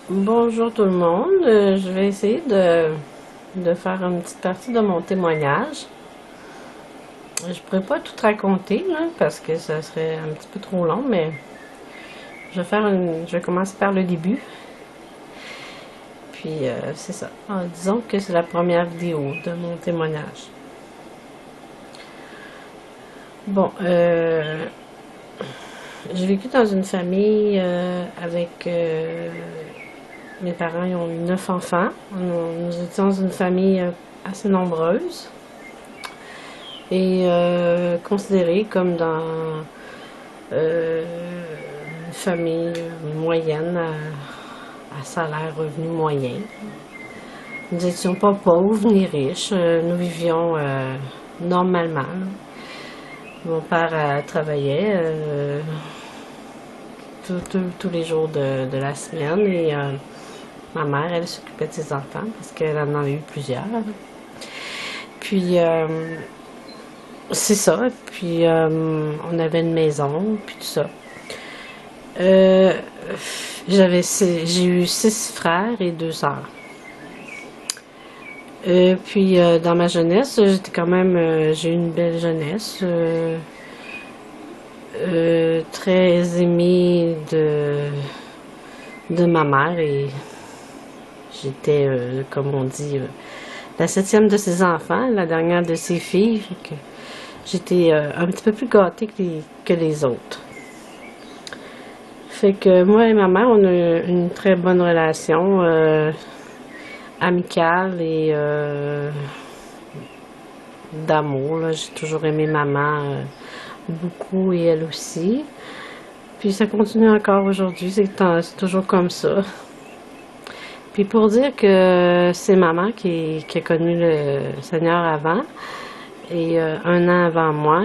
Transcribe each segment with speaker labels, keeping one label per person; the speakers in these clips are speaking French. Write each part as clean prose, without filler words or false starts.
Speaker 1: Bonjour tout le monde. Je vais essayer de faire une petite partie de mon témoignage. Je pourrais pas tout raconter là, parce que ça serait un petit peu trop long, mais je vais commencer par le début. Puis c'est ça. Disons que c'est la première vidéo de mon témoignage. Bon, j'ai vécu dans une famille avec mes parents, ils ont eu 9 enfants. Nous étions dans une famille assez nombreuse et considérée comme dans une famille moyenne à salaire revenu moyen. Nous n'étions pas pauvres ni riches, nous vivions normalement. Mon père travaillait tous les jours de la semaine et ma mère, elle s'occupait de ses enfants parce qu'elle en a eu plusieurs. Puis, c'est ça. Puis, on avait une maison, puis tout ça. J'ai eu 6 frères et 2 sœurs. Puis, dans ma jeunesse, j'ai eu une belle jeunesse. Très aimée de ma mère et j'étais, comme on dit, la 7e de ses enfants, la dernière de ses filles. J'étais un petit peu plus gâtée que les autres. Fait que moi et ma mère, on a une très bonne relation amicale et d'amour. J'ai toujours aimé maman beaucoup et elle aussi. Puis ça continue encore aujourd'hui, c'est toujours comme ça. Puis pour dire que c'est maman qui a connu le Seigneur avant, et 1 an avant moi,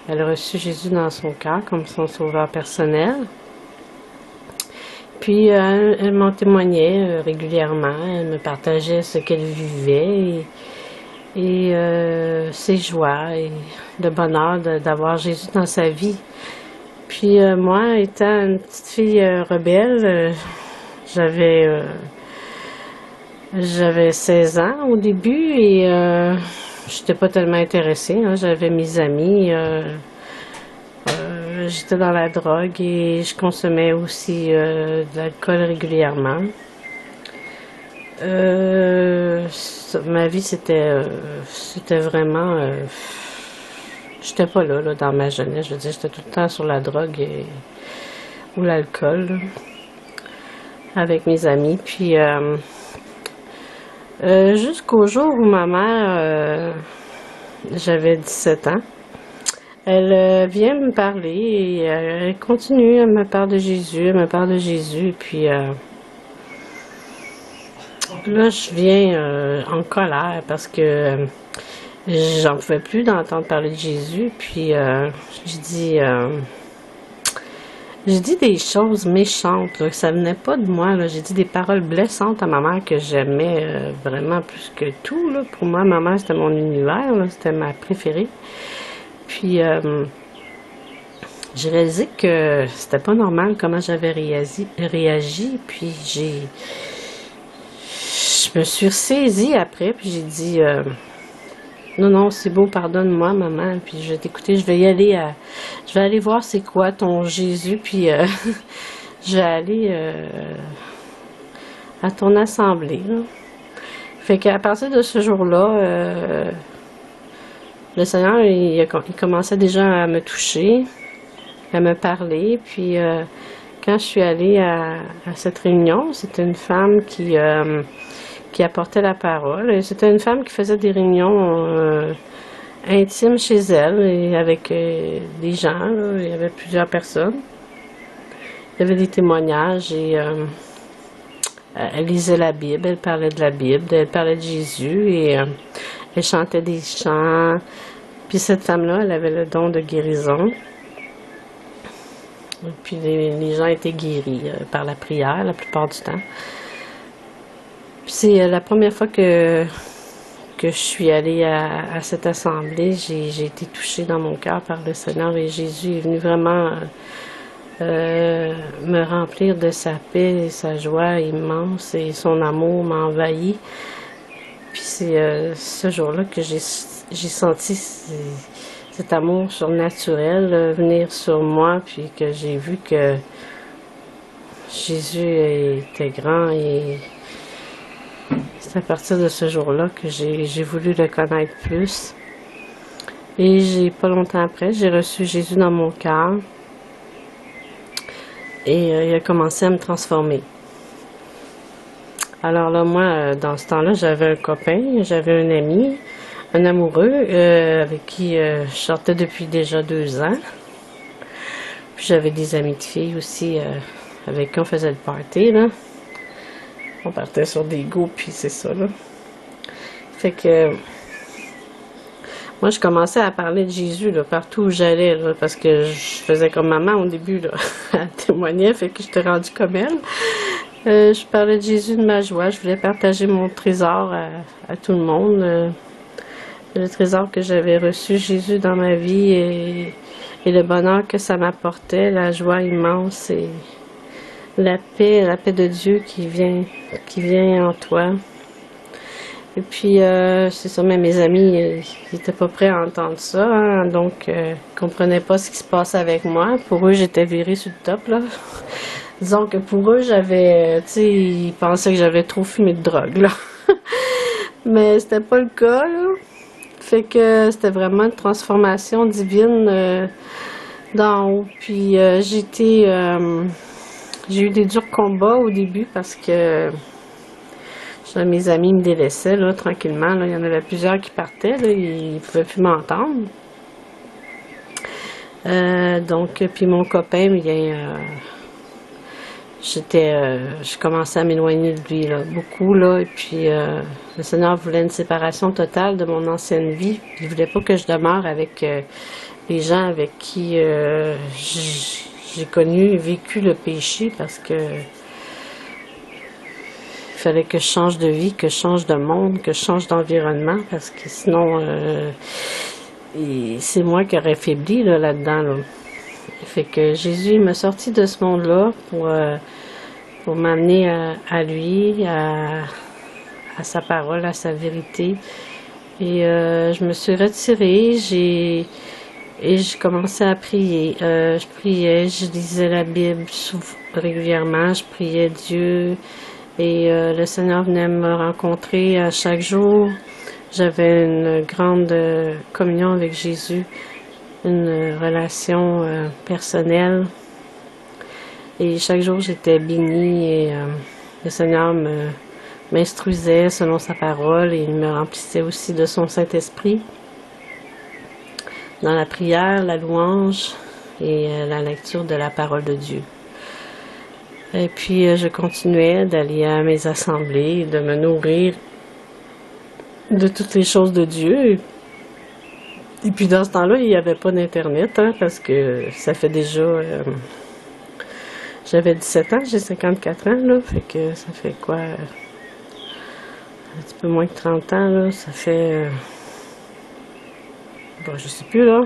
Speaker 1: elle a reçu Jésus dans son cœur comme son sauveur personnel. Puis elle m'en témoignait régulièrement, elle me partageait ce qu'elle vivait et ses joies et le bonheur d'avoir Jésus dans sa vie. Puis moi, étant une petite fille rebelle, j'avais 16 ans au début et j'étais pas tellement intéressée, hein. J'avais mes amis, j'étais dans la drogue et je consommais aussi de l'alcool régulièrement. Ma vie, c'était vraiment... j'étais pas là dans ma jeunesse. Je veux dire, j'étais tout le temps sur la drogue ou l'alcool avec mes amis. Puis jusqu'au jour où ma mère, j'avais 17 ans, elle vient me parler et elle continue, elle me parle de Jésus, puis là, je viens en colère parce que j'en pouvais plus d'entendre parler de Jésus, puis j'ai dit des choses méchantes, là, que ça venait pas de moi, là. J'ai dit des paroles blessantes à ma mère que j'aimais vraiment plus que tout, là. Pour moi, ma mère, c'était mon univers, là, c'était ma préférée. Puis, j'ai réalisé que c'était pas normal comment j'avais réagi, puis je me suis ressaisie après, puis j'ai dit... non, non, c'est beau, pardonne-moi, maman. Puis je vais t'écouter, je vais aller voir c'est quoi ton Jésus, puis je vais aller à ton assemblée, là. Fait qu'à partir de ce jour-là, le Seigneur, il commençait déjà à me toucher, à me parler. Puis quand je suis allée à cette réunion, c'était une femme qui apportait la parole. Et c'était une femme qui faisait des réunions intimes chez elle et avec des gens, là. Il y avait plusieurs personnes. Il y avait des témoignages et elle lisait la Bible, elle parlait de la Bible, elle parlait de Jésus et elle chantait des chants. Puis cette femme-là, elle avait le don de guérison. Et puis les gens étaient guéris par la prière la plupart du temps. C'est la première fois que je suis allée à cette assemblée, j'ai été touchée dans mon cœur par le Seigneur et Jésus est venu vraiment me remplir de sa paix et sa joie immense et son amour m'a envahi. Puis c'est ce jour-là que j'ai senti cet amour surnaturel venir sur moi, puis que j'ai vu que Jésus était grand et c'est à partir de ce jour-là que j'ai voulu le connaître plus. Et pas longtemps après, j'ai reçu Jésus dans mon cœur et il a commencé à me transformer. Alors là, moi, dans ce temps-là, j'avais un copain, j'avais un ami, un amoureux avec qui je sortais depuis déjà 2 ans. Puis j'avais des amis de filles aussi avec qui on faisait le party, là. On partait sur des go, puis c'est ça, là. Fait que moi, je commençais à parler de Jésus là, partout où j'allais, là, parce que je faisais comme maman au début, là. Elle témoignait, fait que j'étais rendue comme elle. Je parlais de Jésus, de ma joie. Je voulais partager mon trésor à tout le monde. Le trésor que j'avais reçu, Jésus, dans ma vie et le bonheur que ça m'apportait, la joie immense et la paix de Dieu qui vient en toi. Et puis, c'est ça, mais mes amis, ils n'étaient pas prêts à entendre ça, hein, donc ils ne comprenaient pas ce qui se passait avec moi. Pour eux, j'étais virée sur le top, là. Disons que pour eux, tu sais, ils pensaient que j'avais trop fumé de drogue, là. Mais c'était pas le cas, là. Fait que c'était vraiment une transformation divine d'en haut. Puis j'ai eu des durs combats au début parce que mes amis me délaissaient, là, tranquillement. Là. Il y en avait plusieurs qui partaient, là, ils ne pouvaient plus m'entendre. Donc, puis mon copain, bien, je commençais à m'éloigner de lui, là, beaucoup, là, et puis le Seigneur voulait une séparation totale de mon ancienne vie. Il voulait pas que je demeure avec les gens avec qui j'ai connu et vécu le péché, parce que il fallait que je change de vie, que je change de monde, que je change d'environnement, parce que sinon, c'est moi qui aurais faibli là-dedans. Là. Fait que Jésus m'a sorti de ce monde-là pour m'amener à lui, à sa parole, à sa vérité. Et je me suis retirée, et j'ai commencé à prier. Je priais, je lisais la Bible régulièrement, je priais Dieu. Et le Seigneur venait me rencontrer à chaque jour. J'avais une grande communion avec Jésus, une relation personnelle. Et chaque jour, j'étais bénie et le Seigneur m'instruisait selon sa parole et il me remplissait aussi de son Saint-Esprit dans la prière, la louange et la lecture de la parole de Dieu. Et puis, je continuais d'aller à mes assemblées, de me nourrir de toutes les choses de Dieu. Et puis, dans ce temps-là, il n'y avait pas d'Internet, hein, parce que ça fait déjà... j'avais 17 ans, j'ai 54 ans, là, fait que ça fait quoi? Un petit peu moins que 30 ans, là, ça fait... bon, je sais plus, là.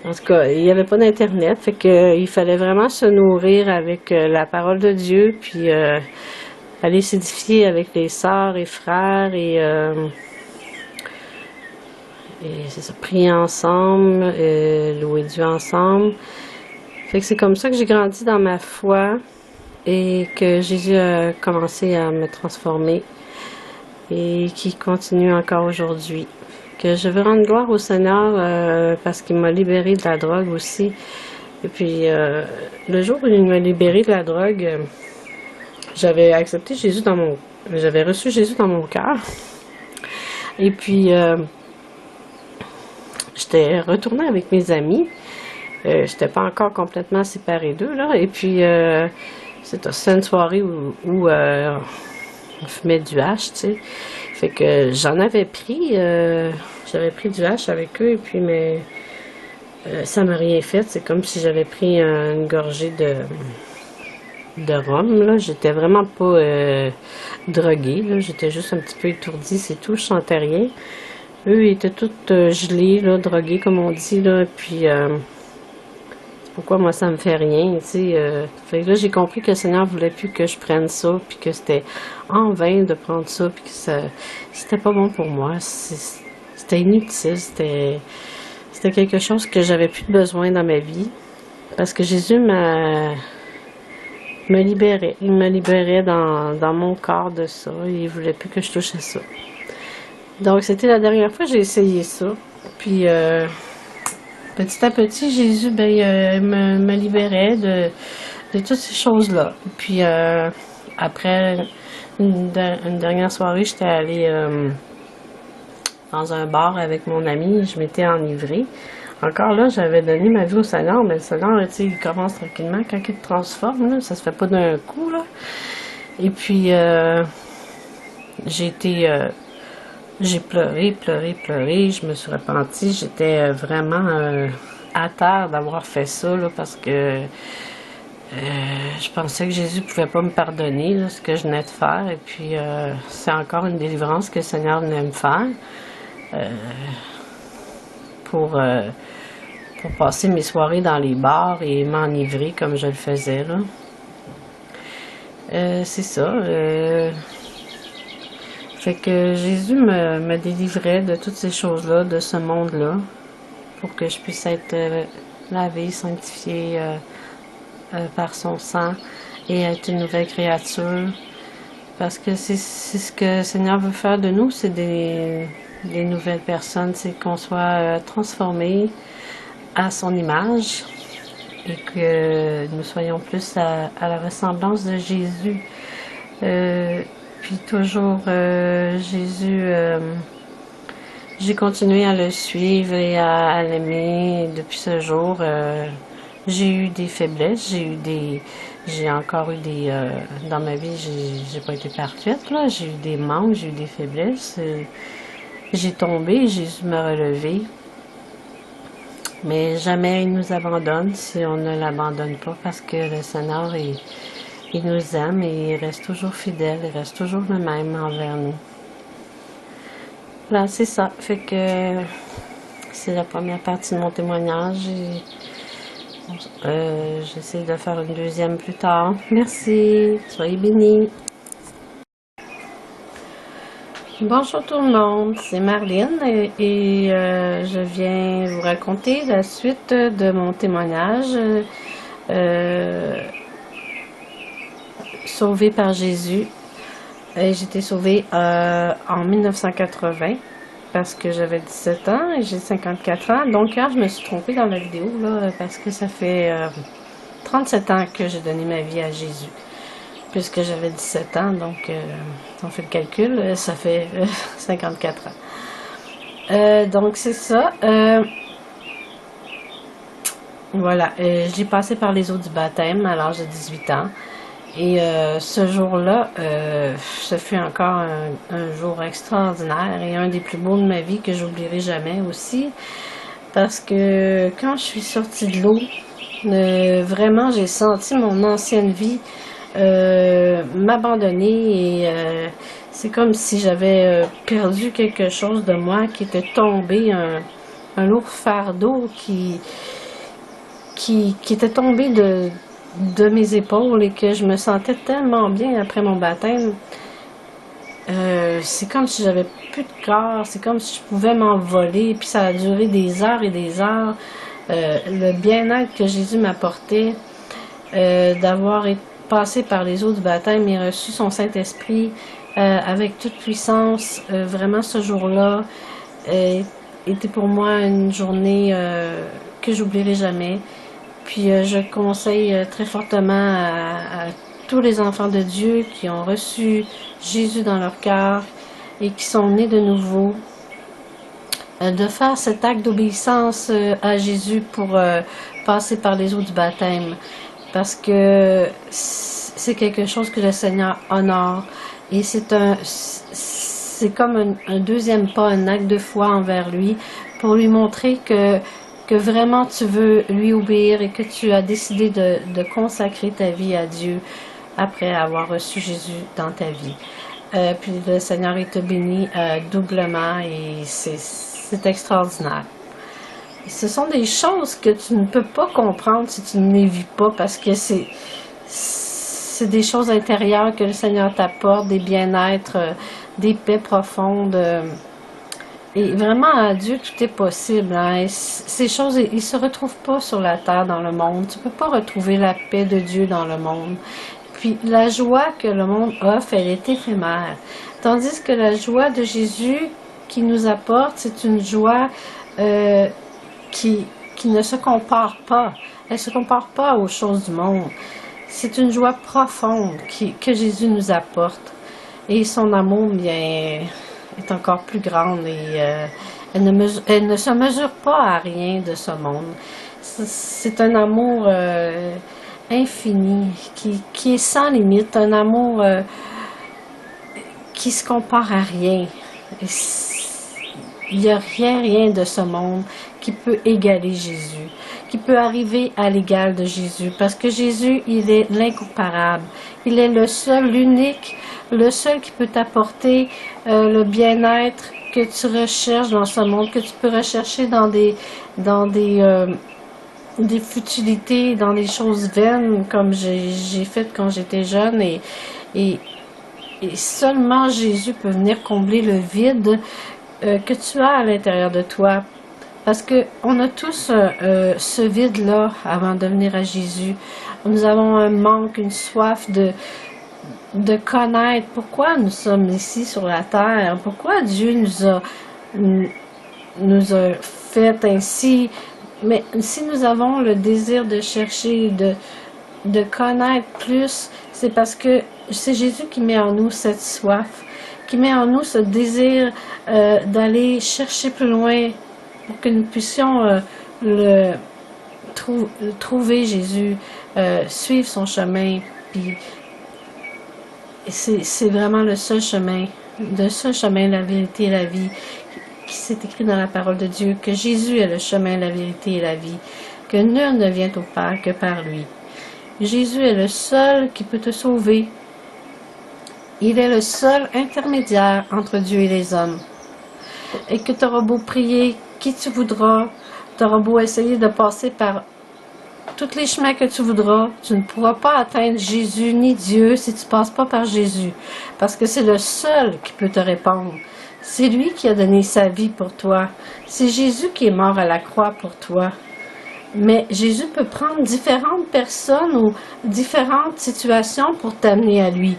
Speaker 1: En tout cas, il n'y avait pas d'Internet, fait que il fallait vraiment se nourrir avec la parole de Dieu, puis aller s'édifier avec les sœurs et frères, et c'est ça, prier ensemble, louer Dieu ensemble. Fait que c'est comme ça que j'ai grandi dans ma foi, et que Jésus a commencé à me transformer, et qui continue encore aujourd'hui. Que je veux rendre gloire au Seigneur parce qu'il m'a libérée de la drogue aussi. Et puis, le jour où il m'a libérée de la drogue, j'avais accepté Jésus j'avais reçu Jésus dans mon cœur. Et puis, j'étais retournée avec mes amis. J'étais pas encore complètement séparée d'eux, là. Et puis, c'était une soirée où on fumait du hash, tu sais. Fait que j'en avais pris, j'avais pris du hash avec eux, et puis, mais ça m'a rien fait. C'est comme si j'avais pris une gorgée de rhum, là. J'étais vraiment pas droguée, là. J'étais juste un petit peu étourdie, c'est tout. Je sentais rien. Eux, ils étaient tous gelés, là, drogués, comme on dit, là. Puis, pourquoi moi ça me fait rien, tu sais. Fait que là, j'ai compris que le Seigneur voulait plus que je prenne ça, puis que c'était en vain de prendre ça, puis que c'était pas bon pour moi. C'était inutile, c'était quelque chose que j'avais plus besoin dans ma vie. Parce que Jésus me libérait. Il me libérait dans mon corps de ça. Il voulait plus que je touche à ça. Donc, c'était la dernière fois que j'ai essayé ça. Puis, petit à petit, Jésus, me libérait de toutes ces choses-là. Puis, après une dernière soirée, j'étais allée dans un bar avec mon ami. Je m'étais enivrée. Encore là, j'avais donné ma vie au Seigneur, mais le Seigneur, tu sais, il commence tranquillement. Quand il te transforme, là, ça se fait pas d'un coup, là. Et puis, j'ai pleuré. Je me suis repentie. J'étais vraiment à terre d'avoir fait ça, là, parce que je pensais que Jésus pouvait pas me pardonner, là, ce que je venais de faire. Et puis, c'est encore une délivrance que le Seigneur venait me faire. Pour passer mes soirées dans les bars et m'enivrer comme je le faisais, là. C'est ça. Fait que Jésus me délivrait de toutes ces choses-là, de ce monde-là, pour que je puisse être lavé, sanctifié par son sang et être une nouvelle créature. Parce que c'est ce que le Seigneur veut faire de nous, c'est des nouvelles personnes, c'est qu'on soit transformés à son image et que nous soyons plus à la ressemblance de Jésus. Puis toujours Jésus, j'ai continué à le suivre et à l'aimer depuis ce jour. J'ai eu des faiblesses, j'ai encore eu dans ma vie, j'ai pas été parfaite, là. J'ai eu des manques, j'ai eu des faiblesses. J'ai tombé, Jésus m'a relevé. Mais jamais il nous abandonne si on ne l'abandonne pas, parce que le Seigneur, il nous aime et il reste toujours fidèle, il reste toujours le même envers nous. Là, c'est ça. Fait que c'est la première partie de mon témoignage. J'essaie de faire une deuxième plus tard. Merci. Soyez bénis. Bonjour tout le monde, c'est Marlene et je viens vous raconter la suite de mon témoignage sauvée par Jésus. J'ai été sauvée en 1980 parce que j'avais 17 ans et j'ai 54 ans. Donc hier, je me suis trompée dans la vidéo là, parce que ça fait 37 ans que j'ai donné ma vie à Jésus. Puisque j'avais 17 ans, donc on fait le calcul, ça fait 54 ans. Donc c'est ça. Voilà, j'ai passé par les eaux du baptême à l'âge de 18 ans. Et ce jour-là, ce fut encore un jour extraordinaire et un des plus beaux de ma vie que j'oublierai jamais aussi. Parce que quand je suis sortie de l'eau, vraiment j'ai senti mon ancienne vie m'abandonner et c'est comme si j'avais perdu quelque chose de moi qui était tombé, un lourd fardeau qui était tombé de mes épaules et que je me sentais tellement bien après mon baptême. C'est comme si j'avais plus de corps, c'est comme si je pouvais m'envoler, puis ça a duré des heures et des heures. Le bien-être que Jésus m'apportait, d'avoir été passé par les eaux du baptême et reçu son Saint-Esprit avec toute puissance, vraiment ce jour-là était pour moi une journée que j'oublierai jamais. Puis je conseille très fortement à tous les enfants de Dieu qui ont reçu Jésus dans leur cœur et qui sont nés de nouveau, de faire cet acte d'obéissance à Jésus pour passer par les eaux du baptême. Parce que c'est quelque chose que le Seigneur honore. Et c'est comme un deuxième pas, un acte de foi envers lui, pour lui montrer que vraiment tu veux lui obéir et que tu as décidé de consacrer ta vie à Dieu après avoir reçu Jésus dans ta vie. Puis le Seigneur il te bénit doublement et c'est extraordinaire. ce sont des choses que tu ne peux pas comprendre si tu ne les vis pas, parce que c'est des choses intérieures que le Seigneur t'apporte, des bien-être, des paix profondes. Et vraiment, à Dieu, tout est possible. Hein? Et ces choses, ils ne se retrouvent pas sur la terre, dans le monde. Tu ne peux pas retrouver la paix de Dieu dans le monde. Puis la joie que le monde offre, elle est éphémère. Tandis que la joie de Jésus qui nous apporte, c'est une joie qui ne se compare pas. Elle ne se compare pas aux choses du monde. C'est une joie profonde que Jésus nous apporte. Et son amour, bien, est encore plus grande et elle ne se mesure pas à rien de ce monde. C'est un amour infini, qui est sans limite, un amour qui se compare à rien. Il n'y a rien de ce monde qui peut égaler Jésus, qui peut arriver à l'égal de Jésus, parce que Jésus, il est l'incomparable. Il est le seul, l'unique, le seul qui peut t'apporter le bien-être que tu recherches dans ce monde, que tu peux rechercher dans des futilités, dans des choses vaines, comme j'ai fait quand j'étais jeune, et seulement Jésus peut venir combler le vide que tu as à l'intérieur de toi. Parce que on a tous ce vide-là avant de venir à Jésus. Nous avons un manque, une soif de connaître pourquoi nous sommes ici sur la terre, pourquoi Dieu nous a fait ainsi. Mais si nous avons le désir de chercher, de connaître plus, c'est parce que c'est Jésus qui met en nous cette soif, qui met en nous ce désir d'aller chercher plus loin pour que nous puissions trouver Jésus, suivre son chemin. Puis c'est vraiment le seul chemin, la vérité et la vie, qui s'est écrit dans la parole de Dieu, que Jésus est le chemin, la vérité et la vie, que nul ne vient au Père que par lui. Jésus est le seul qui peut te sauver. Il est le seul intermédiaire entre Dieu et les hommes. Et que tu auras beau prier qui tu voudras, tu auras beau essayer de passer par tous les chemins que tu voudras, tu ne pourras pas atteindre Jésus ni Dieu si tu ne passes pas par Jésus. Parce que c'est le seul qui peut te répondre. C'est lui qui a donné sa vie pour toi. C'est Jésus qui est mort à la croix pour toi. Mais Jésus peut prendre différentes personnes ou différentes situations pour t'amener à lui.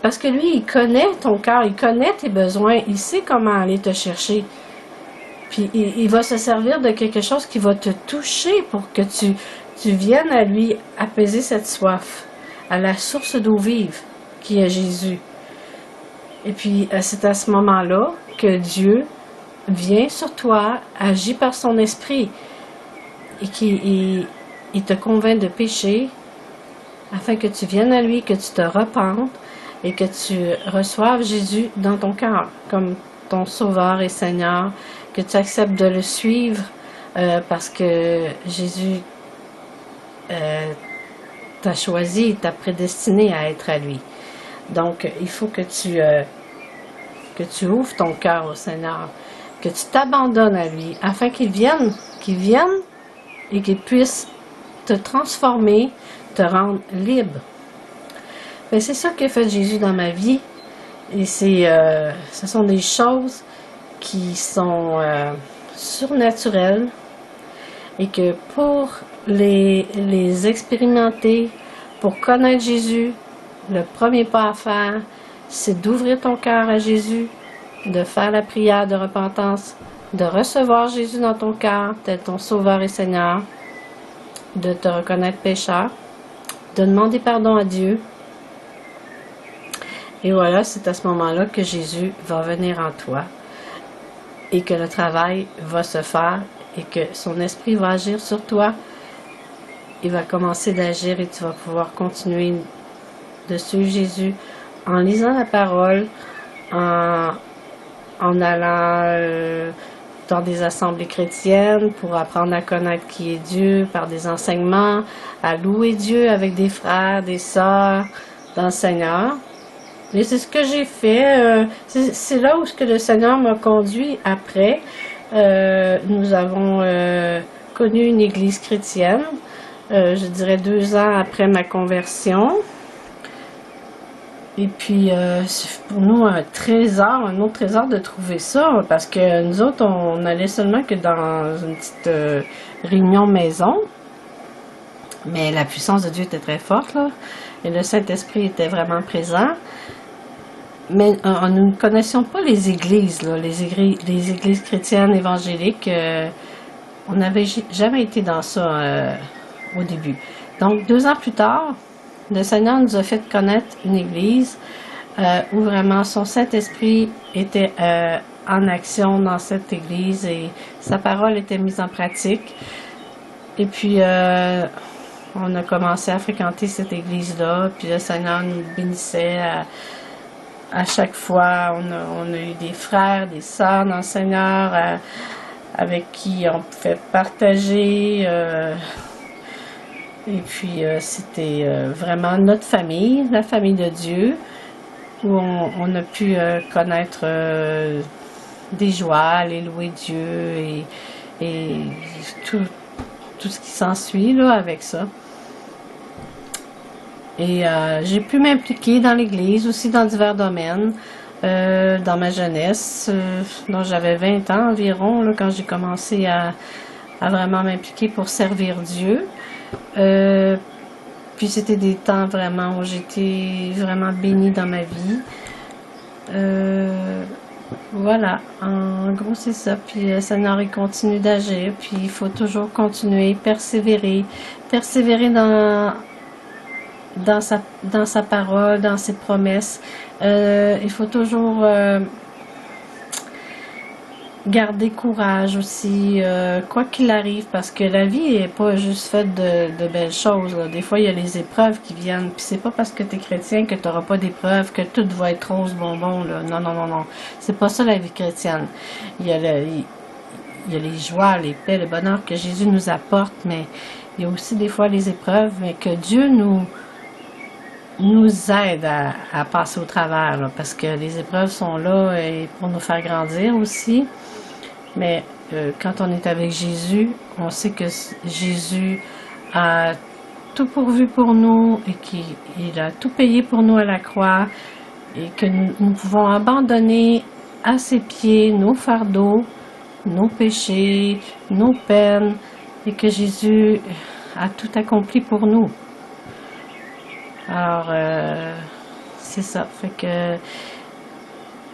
Speaker 1: Parce que lui, il connaît ton cœur, il connaît tes besoins, il sait comment aller te chercher. Puis il va se servir de quelque chose qui va te toucher pour que tu viennes à lui apaiser cette soif, à la source d'eau vive qui est Jésus. Et puis c'est à ce moment-là que Dieu vient sur toi, agit par son esprit et il te convainc de péché afin que tu viennes à lui, que tu te repentes et que tu reçoives Jésus dans ton cœur comme ton Sauveur et Seigneur, que tu acceptes de le suivre parce que Jésus t'a choisi, t'a prédestiné à être à lui. Donc, il faut que tu ouvres ton cœur au Seigneur, que tu t'abandonnes à lui, afin qu'il vienne et qu'il puisse te transformer, te rendre libre. Mais c'est ça qu'a fait Jésus dans ma vie, et ce sont des choses qui sont surnaturelles, et que pour les expérimenter, pour connaître Jésus, le premier pas à faire, c'est d'ouvrir ton cœur à Jésus, de faire la prière de repentance, de recevoir Jésus dans ton cœur, tel ton Sauveur et Seigneur, de te reconnaître pécheur, de demander pardon à Dieu. Et voilà, c'est à ce moment-là que Jésus va venir en toi et que le travail va se faire et que son esprit va agir sur toi. Il va commencer d'agir et tu vas pouvoir continuer de suivre Jésus en lisant la parole, en allant dans des assemblées chrétiennes pour apprendre à connaître qui est Dieu par des enseignements, à louer Dieu avec des frères, des sœurs dans le Seigneur. Et c'est ce que j'ai fait. C'est là où le Seigneur m'a conduit après. Nous avons connu une église chrétienne, je dirais 2 ans après ma conversion. Et puis, c'est pour nous un trésor, un autre trésor de trouver ça, parce que nous autres, on allait seulement que dans une petite réunion maison. Mais la puissance de Dieu était très forte, là, et le Saint-Esprit était vraiment présent. Mais nous ne connaissions pas les églises, là, les églises chrétiennes évangéliques. On n'avait jamais été dans ça au début. Donc, 2 ans plus tard, le Seigneur nous a fait connaître une église où vraiment son Saint-Esprit était en action dans cette église et sa parole était mise en pratique. Et puis, on a commencé à fréquenter cette église-là, puis le Seigneur nous bénissait à chaque fois. On a eu des frères, des sœurs dans le Seigneur avec qui on pouvait partager. Et puis, c'était vraiment notre famille, la famille de Dieu, où on a pu connaître des joies, aller louer Dieu et tout ce qui s'ensuit là avec ça. Et j'ai pu m'impliquer dans l'Église, aussi dans divers domaines, dans ma jeunesse, dont j'avais 20 ans environ, là, quand j'ai commencé à vraiment m'impliquer pour servir Dieu. Puis c'était des temps vraiment où j'étais vraiment bénie dans ma vie. Voilà, en gros c'est ça. Puis le Seigneur il continue d'agir, puis il faut toujours continuer, persévérer dans sa parole, dans ses promesses. Il faut toujours garder courage aussi, quoi qu'il arrive, parce que la vie n'est pas juste faite de belles choses, là. Des fois, il y a les épreuves qui viennent, puis c'est pas parce que tu es chrétien que tu n'auras pas d'épreuves, que tout va être rose bonbon, là. Non, non, non, non. C'est pas ça la vie chrétienne. Il y a les joies, les paix, le bonheur que Jésus nous apporte, mais il y a aussi des fois les épreuves, mais que Dieu nous aide à passer au travers, là, parce que les épreuves sont là et pour nous faire grandir aussi. Mais quand on est avec Jésus, on sait que Jésus a tout pourvu pour nous et qu'il a tout payé pour nous à la croix et que nous pouvons abandonner à ses pieds nos fardeaux, nos péchés, nos peines et que Jésus a tout accompli pour nous. Alors, c'est ça. Fait que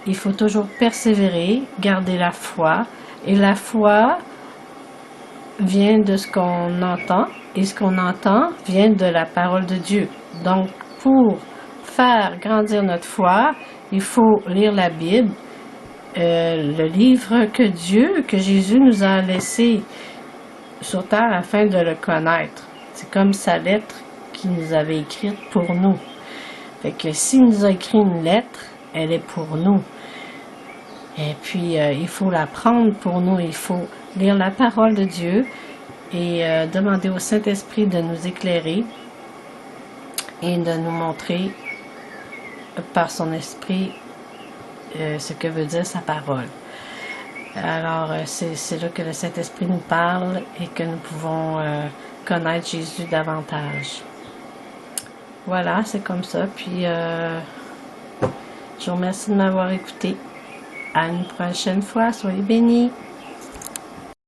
Speaker 1: il faut toujours persévérer, garder la foi. Et la foi vient de ce qu'on entend. Et ce qu'on entend vient de la parole de Dieu. Donc, pour faire grandir notre foi, il faut lire la Bible, le livre que Jésus nous a laissé sur terre afin de le connaître. C'est comme sa lettre qu'il nous avait écrite pour nous. Fait que s'il nous a écrit une lettre, elle est pour nous. Et puis, il faut la prendre pour nous. Il faut lire la parole de Dieu et demander au Saint-Esprit de nous éclairer et de nous montrer par son esprit ce que veut dire sa parole. Alors, c'est là que le Saint-Esprit nous parle et que nous pouvons connaître Jésus davantage. Voilà, c'est comme ça. Puis, je vous remercie de m'avoir écouté. À une prochaine fois. Soyez bénis.